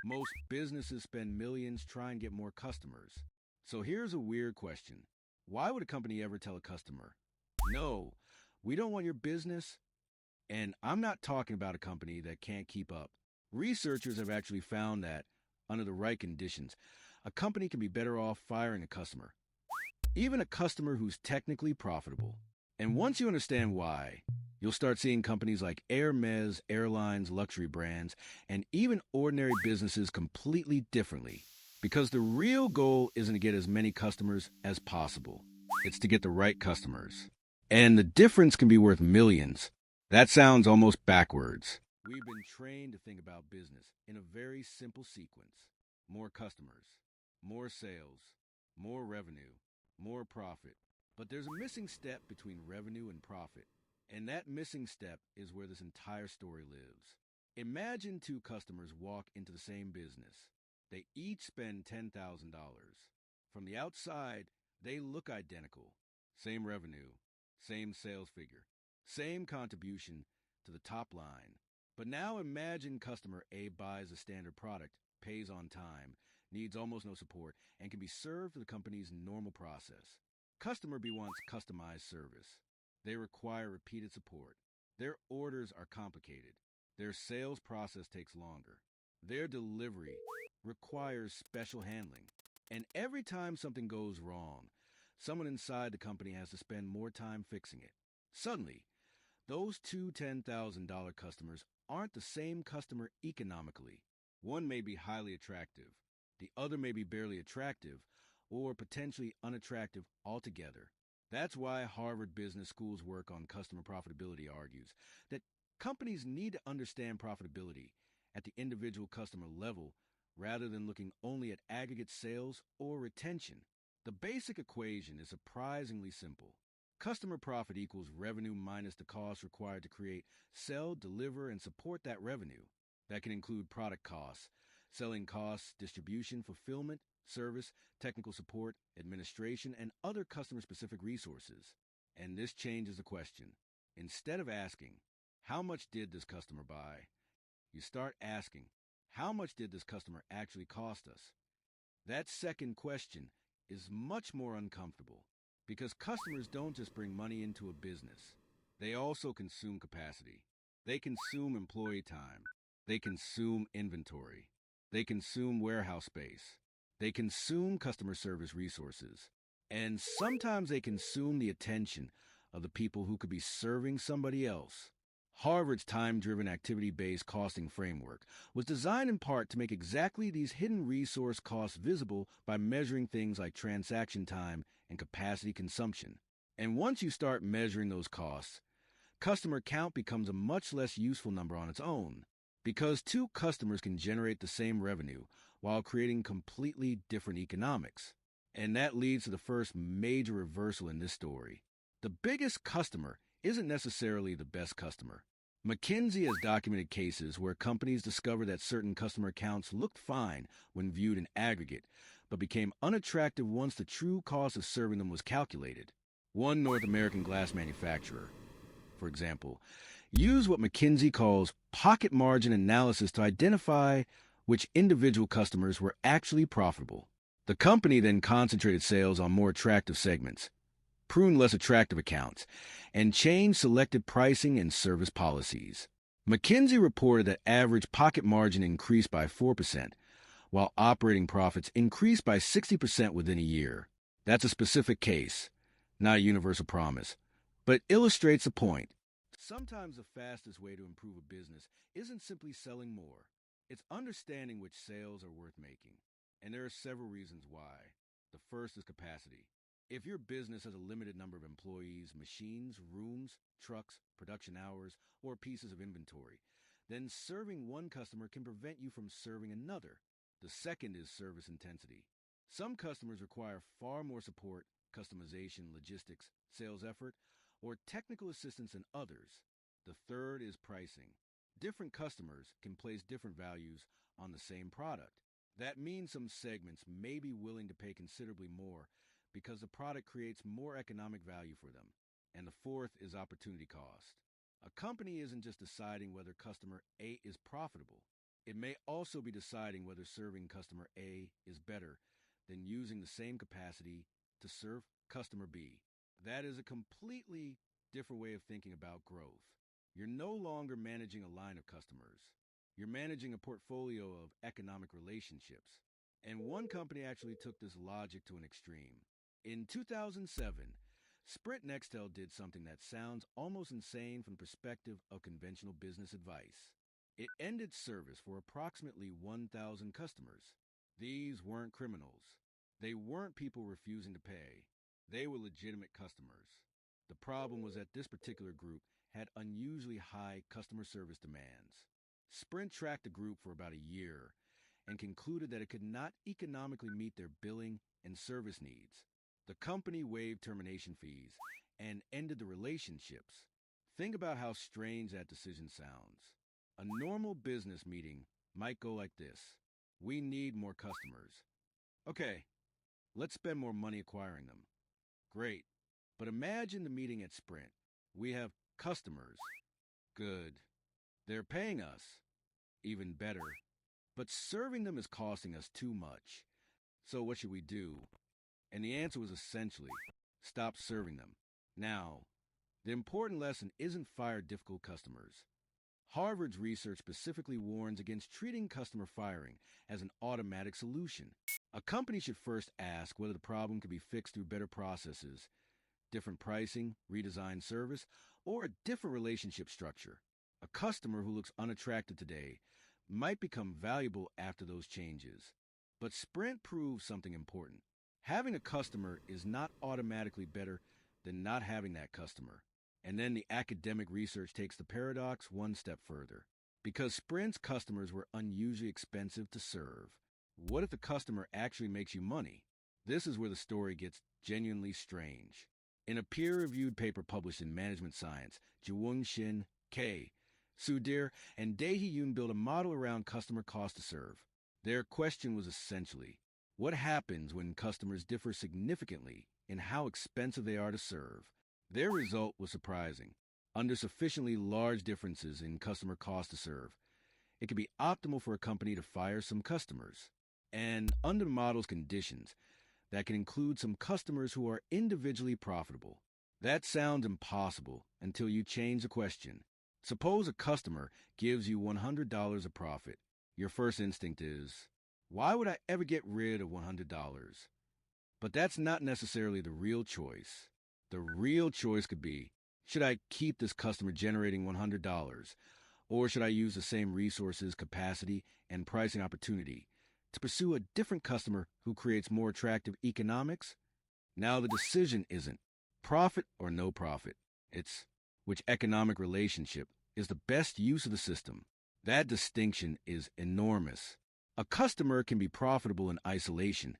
Most businesses spend millions trying to get more customers. So here's a weird question. Why would a company ever tell a customer, no, we don't want your business? And I'm not talking about a company that can't keep up. Researchers have actually found that, under the right conditions, a company can be better off firing a customer, even a customer who's technically profitable. And once you understand why, you'll start seeing companies like Hermès, airlines, luxury brands, and even ordinary businesses completely differently. Because the real goal isn't to get as many customers as possible. It's to get the right customers. And the difference can be worth millions. That sounds almost backwards. We've been trained to think about business in a very simple sequence. More customers, more sales, more revenue, more profit. But there's a missing step between revenue and profit. And that missing step is where this entire story lives. Imagine two customers walk into the same business. They each spend $10,000. From the outside, they look identical. Same revenue, same sales figure, same contribution to the top line. But now imagine customer A buys a standard product, pays on time, needs almost no support, and can be served through the company's normal process. Customer B wants customized service. They require repeated support. Their orders are complicated. Their sales process takes longer. Their delivery requires special handling. And every time something goes wrong, someone inside the company has to spend more time fixing it. Suddenly, those two $10,000 customers aren't the same customer economically. One may be highly attractive. The other may be barely attractive or potentially unattractive altogether. That's why Harvard Business School's work on customer profitability argues that companies need to understand profitability at the individual customer level rather than looking only at aggregate sales or retention. The basic equation is surprisingly simple. Customer profit equals revenue minus the cost required to create, sell, deliver, and support that revenue. That can include product costs, selling costs, distribution, fulfillment, service, technical support, administration, and other customer-specific resources. And this changes the question. Instead of asking, how much did this customer buy? You start asking, how much did this customer actually cost us? That second question is much more uncomfortable because customers don't just bring money into a business. They also consume capacity. They consume employee time. They consume inventory. They consume warehouse space. They consume customer service resources. And sometimes they consume the attention of the people who could be serving somebody else. Harvard's time-driven activity-based costing framework was designed in part to make exactly these hidden resource costs visible by measuring things like transaction time and capacity consumption. And once you start measuring those costs, customer count becomes a much less useful number on its own, because two customers can generate the same revenue while creating completely different economics. And that leads to the first major reversal in this story. The biggest customer isn't necessarily the best customer. McKinsey has documented cases where companies discovered that certain customer accounts looked fine when viewed in aggregate, but became unattractive once the true cost of serving them was calculated. One North American glass manufacturer, for example, used what McKinsey calls pocket margin analysis to identify which individual customers were actually profitable. The company then concentrated sales on more attractive segments, pruned less attractive accounts, and changed selected pricing and service policies. McKinsey reported that average pocket margin increased by 4%, while operating profits increased by 60% within a year. That's a specific case, not a universal promise, but illustrates the point. Sometimes the fastest way to improve a business isn't simply selling more. It's understanding which sales are worth making. And there are several reasons why. The first is capacity. If your business has a limited number of employees, machines, rooms, trucks, production hours, or pieces of inventory, then serving one customer can prevent you from serving another. The second is service intensity. Some customers require far more support, customization, logistics, sales effort, or technical assistance than others. The third is pricing. Different customers can place different values on the same product. That means some segments may be willing to pay considerably more because the product creates more economic value for them. And the fourth is opportunity cost. A company isn't just deciding whether customer A is profitable. It may also be deciding whether serving customer A is better than using the same capacity to serve customer B. That is a completely different way of thinking about growth. You're no longer managing a line of customers. You're managing a portfolio of economic relationships. And one company actually took this logic to an extreme. In 2007, Sprint Nextel did something that sounds almost insane from the perspective of conventional business advice. It ended service for approximately 1,000 customers. These weren't criminals. They weren't people refusing to pay. They were legitimate customers. The problem was that this particular group had unusually high customer service demands. Sprint tracked the group for about a year and concluded that it could not economically meet their billing and service needs. The company waived termination fees and ended the relationships. Think about how strange that decision sounds. A normal business meeting might go like this. We need more customers. Okay, let's spend more money acquiring them. Great. But imagine the meeting at Sprint. We have customers. Good. They're paying us. Even better. But serving them is costing us too much. So what should we do? And the answer was essentially, stop serving them. Now, the important lesson isn't fire difficult customers. Harvard's research specifically warns against treating customer firing as an automatic solution. A company should first ask whether the problem can be fixed through better processes, different pricing, redesigned service, or a different relationship structure. A customer who looks unattractive today might become valuable after those changes. But Sprint proves something important. Having a customer is not automatically better than not having that customer. And then the academic research takes the paradox one step further. Because Sprint's customers were unusually expensive to serve, what if the customer actually makes you money? This is where the story gets genuinely strange. In a peer-reviewed paper published in Management Science, Jiwon Shin, K, Sudhir, and Dae-hee Yoon built a model around customer cost to serve. Their question was essentially, what happens when customers differ significantly in how expensive they are to serve? Their result was surprising. Under sufficiently large differences in customer cost to serve, it can be optimal for a company to fire some customers. And under the model's conditions, that can include some customers who are individually profitable. That sounds impossible until you change the question. Suppose a customer gives you $100 of profit. Your first instinct is, why would I ever get rid of $100? But that's not necessarily the real choice. The real choice could be, should I keep this customer generating $100? Or should I use the same resources, capacity, and pricing opportunity to pursue a different customer who creates more attractive economics? Now the decision isn't profit or no profit. It's which economic relationship is the best use of the system. That distinction is enormous. A customer can be profitable in isolation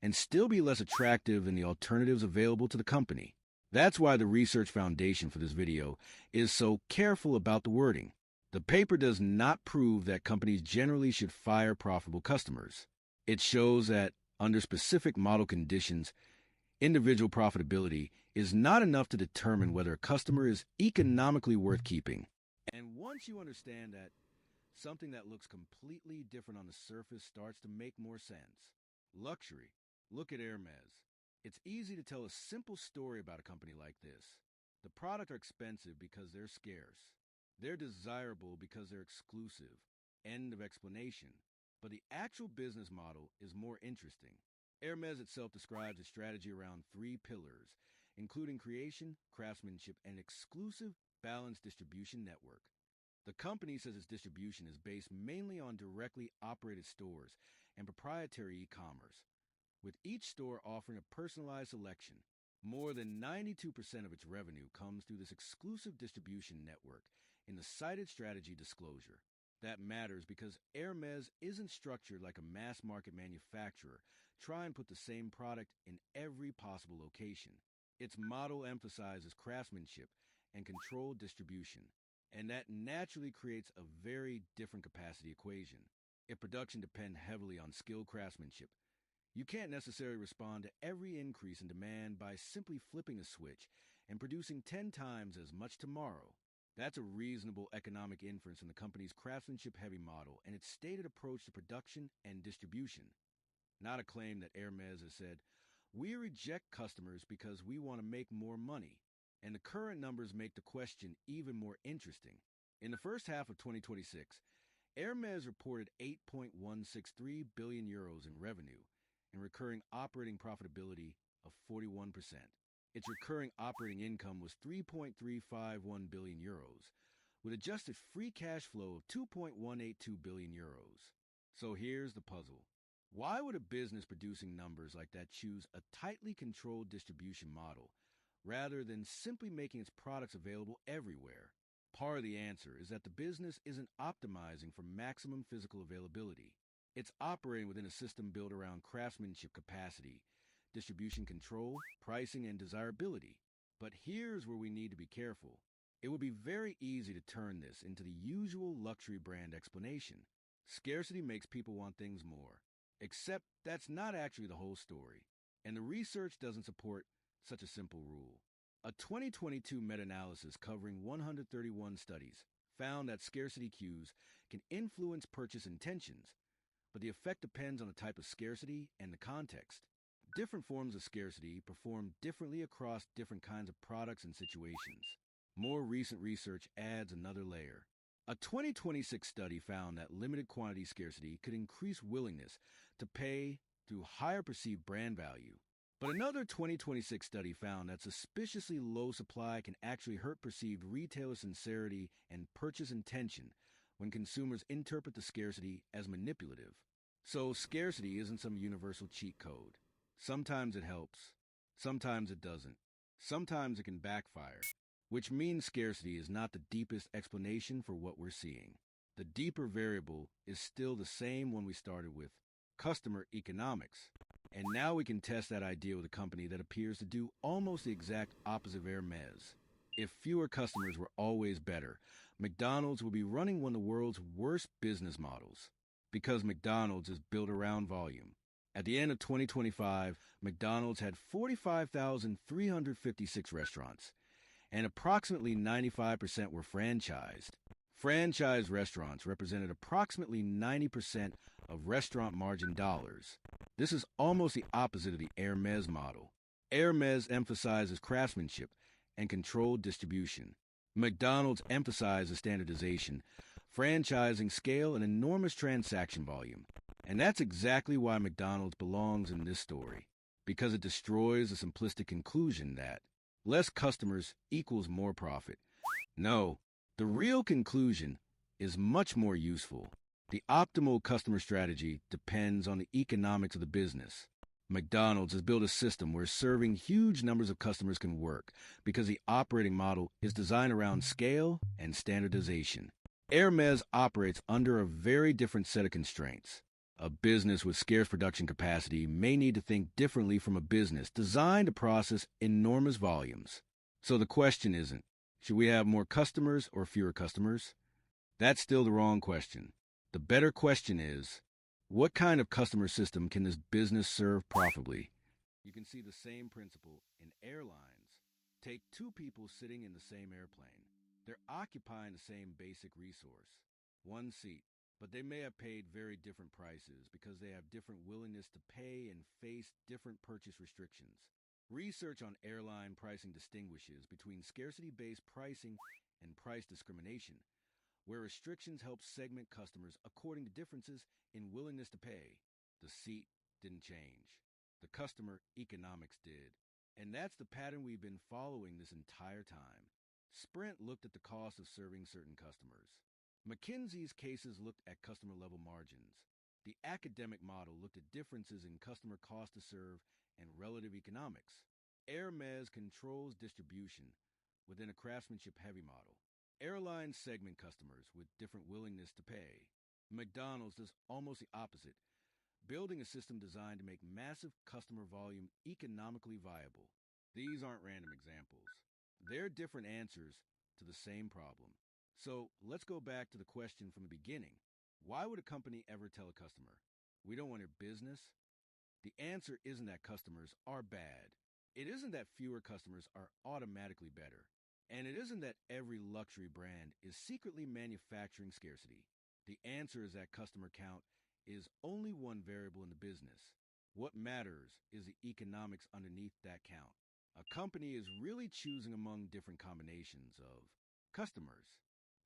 and still be less attractive than the alternatives available to the company. That's why the research foundation for this video is so careful about the wording. The paper does not prove that companies generally should fire profitable customers. It shows that, under specific model conditions, individual profitability is not enough to determine whether a customer is economically worth keeping. And once you understand that, something that looks completely different on the surface starts to make more sense. Luxury. Look at Hermès. It's easy to tell a simple story about a company like this. The products are expensive because they're scarce. They're desirable because they're exclusive. End of explanation. But the actual business model is more interesting. Hermès itself describes a strategy around 3 pillars, including creation, craftsmanship, and exclusive balanced distribution network. The company says its distribution is based mainly on directly operated stores and proprietary e-commerce, with each store offering a personalized selection. More than 92% of its revenue comes through this exclusive distribution network in the cited strategy disclosure. That matters because Hermès isn't structured like a mass-market manufacturer trying to put the same product in every possible location. Its model emphasizes craftsmanship and controlled distribution, and that naturally creates a very different capacity equation. If production depends heavily on skilled craftsmanship, you can't necessarily respond to every increase in demand by simply flipping a switch and producing 10 times as much tomorrow. That's a reasonable economic inference from the company's craftsmanship-heavy model and its stated approach to production and distribution. Not a claim that Hermès has said, "We reject customers because we want to make more money." And the current numbers make the question even more interesting. In the first half of 2026, Hermès reported 8.163 billion euros in revenue and recurring operating profitability of 41%. Its recurring operating income was 3.351 billion euros, with adjusted free cash flow of 2.182 billion euros. So here's the puzzle. Why would a business producing numbers like that choose a tightly controlled distribution model rather than simply making its products available everywhere? Part of the answer is that the business isn't optimizing for maximum physical availability. It's operating within a system built around craftsmanship capacity, distribution control, pricing, and desirability. But here's where we need to be careful. It would be very easy to turn this into the usual luxury brand explanation. Scarcity makes people want things more. Except that's not actually the whole story. And the research doesn't support such a simple rule. A 2022 meta-analysis covering 131 studies found that scarcity cues can influence purchase intentions, but the effect depends on the type of scarcity and the context. Different forms of scarcity perform differently across different kinds of products and situations. More recent research adds another layer. A 2026 study found that limited quantity scarcity could increase willingness to pay through higher perceived brand value. But another 2026 study found that suspiciously low supply can actually hurt perceived retailer sincerity and purchase intention when consumers interpret the scarcity as manipulative. So scarcity isn't some universal cheat code. Sometimes it helps, sometimes it doesn't. Sometimes it can backfire, which means scarcity is not the deepest explanation for what we're seeing. The deeper variable is still the same one we started with, customer economics. And now we can test that idea with a company that appears to do almost the exact opposite of Hermès. If fewer customers were always better, McDonald's would be running one of the world's worst business models. Because McDonald's is built around volume. At the end of 2025, McDonald's had 45,356 restaurants, and approximately 95% were franchised. Franchise restaurants represented approximately 90% of restaurant margin dollars. This is almost the opposite of the Hermès model. Hermès emphasizes craftsmanship and controlled distribution. McDonald's emphasizes standardization, franchising scale, and enormous transaction volume. And that's exactly why McDonald's belongs in this story, because it destroys the simplistic conclusion that less customers equals more profit. No, the real conclusion is much more useful. The optimal customer strategy depends on the economics of the business. McDonald's has built a system where serving huge numbers of customers can work because the operating model is designed around scale and standardization. Hermès operates under a very different set of constraints. A business with scarce production capacity may need to think differently from a business designed to process enormous volumes. So the question isn't, should we have more customers or fewer customers? That's still the wrong question. The better question is, what kind of customer system can this business serve profitably? You can see the same principle in airlines. Take two people sitting in the same airplane. They're occupying the same basic resource, one seat, but they may have paid very different prices because they have different willingness to pay and face different purchase restrictions. Research on airline pricing distinguishes between scarcity-based pricing and price discrimination, where restrictions help segment customers according to differences in willingness to pay. The seat didn't change. The customer economics did. And that's the pattern we've been following this entire time. Sprint looked at the cost of serving certain customers. McKinsey's cases looked at customer-level margins. The academic model looked at differences in customer cost to serve and relative economics. Hermès controls distribution within a craftsmanship-heavy model. Airlines segment customers with different willingness to pay. McDonald's does almost the opposite, building a system designed to make massive customer volume economically viable. These aren't random examples. They're different answers to the same problem. So let's go back to the question from the beginning. Why would a company ever tell a customer, "We don't want your business"? The answer isn't that customers are bad. It isn't that fewer customers are automatically better. And it isn't that every luxury brand is secretly manufacturing scarcity. The answer is that customer count is only one variable in the business. What matters is the economics underneath that count. A company is really choosing among different combinations of customers,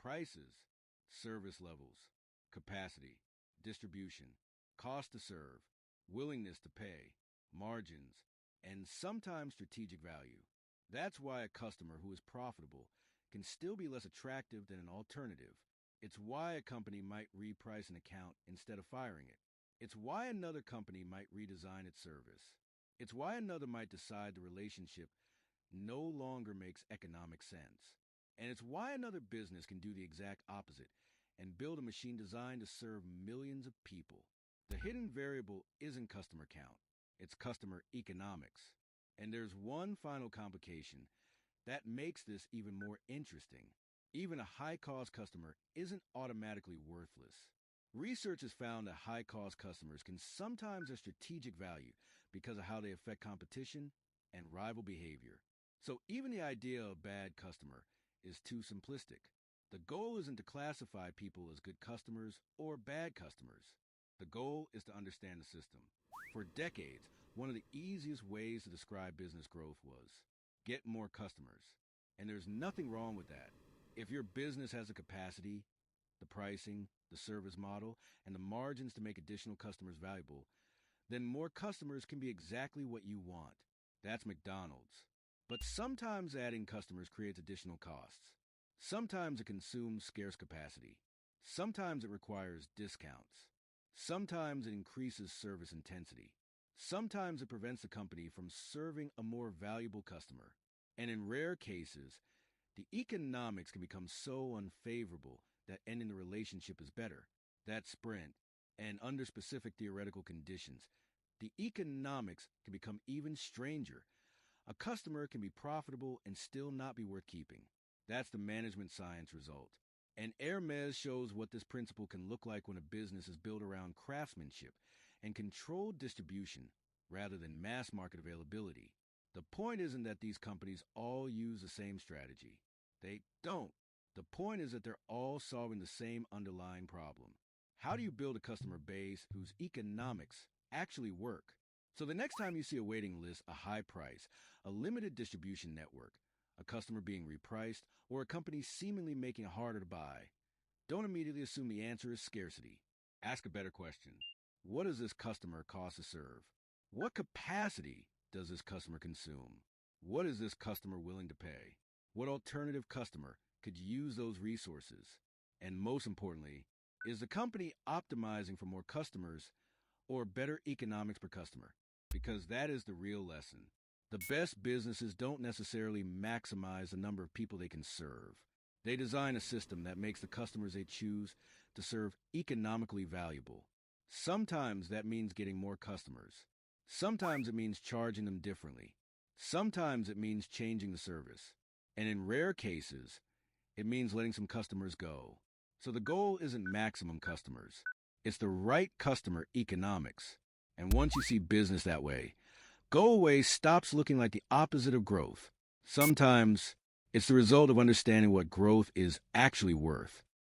prices, service levels, capacity, distribution, cost to serve, willingness to pay, margins, and sometimes strategic value. That's why a customer who is profitable can still be less attractive than an alternative. It's why a company might reprice an account instead of firing it. It's why another company might redesign its service. It's why another might decide the relationship no longer makes economic sense. And it's why another business can do the exact opposite and build a machine designed to serve millions of people. The hidden variable isn't customer count, it's customer economics. And there's one final complication that makes this even more interesting. Even a high-cost customer isn't automatically worthless. Research has found that high-cost customers can sometimes have strategic value because of how they affect competition and rival behavior. So even the idea of a bad customer is too simplistic. The goal isn't to classify people as good customers or bad customers. The goal is to understand the system. For decades, one of the easiest ways to describe business growth was get more customers. And there's nothing wrong with that. If your business has the capacity, the pricing, the service model, and the margins to make additional customers valuable, then more customers can be exactly what you want. That's McDonald's. But sometimes adding customers creates additional costs. Sometimes it consumes scarce capacity. Sometimes it requires discounts. Sometimes it increases service intensity. Sometimes it prevents the company from serving a more valuable customer. And in rare cases, the economics can become so unfavorable that ending the relationship is better. That's Sprint. And under specific theoretical conditions, the economics can become even stranger. A customer can be profitable and still not be worth keeping. That's the management science result. And Hermès shows what this principle can look like when a business is built around craftsmanship and controlled distribution rather than mass market availability. The point isn't that these companies all use the same strategy. They don't. The point is that they're all solving the same underlying problem. How do you build a customer base whose economics actually work? So the next time you see a waiting list, a high price, a limited distribution network, a customer being repriced, or a company seemingly making it harder to buy, don't immediately assume the answer is scarcity. Ask a better question. What does this customer cost to serve? What capacity does this customer consume? What is this customer willing to pay? What alternative customer could use those resources? And most importantly, is the company optimizing for more customers or better economics per customer? Because that is the real lesson. The best businesses don't necessarily maximize the number of people they can serve. They design a system that makes the customers they choose to serve economically valuable. Sometimes that means getting more customers. Sometimes it means charging them differently. Sometimes it means changing the service. And in rare cases, it means letting some customers go. So the goal isn't maximum customers. It's the right customer economics. And once you see business that way, go away stops looking like the opposite of growth. Sometimes it's the result of understanding what growth is actually worth.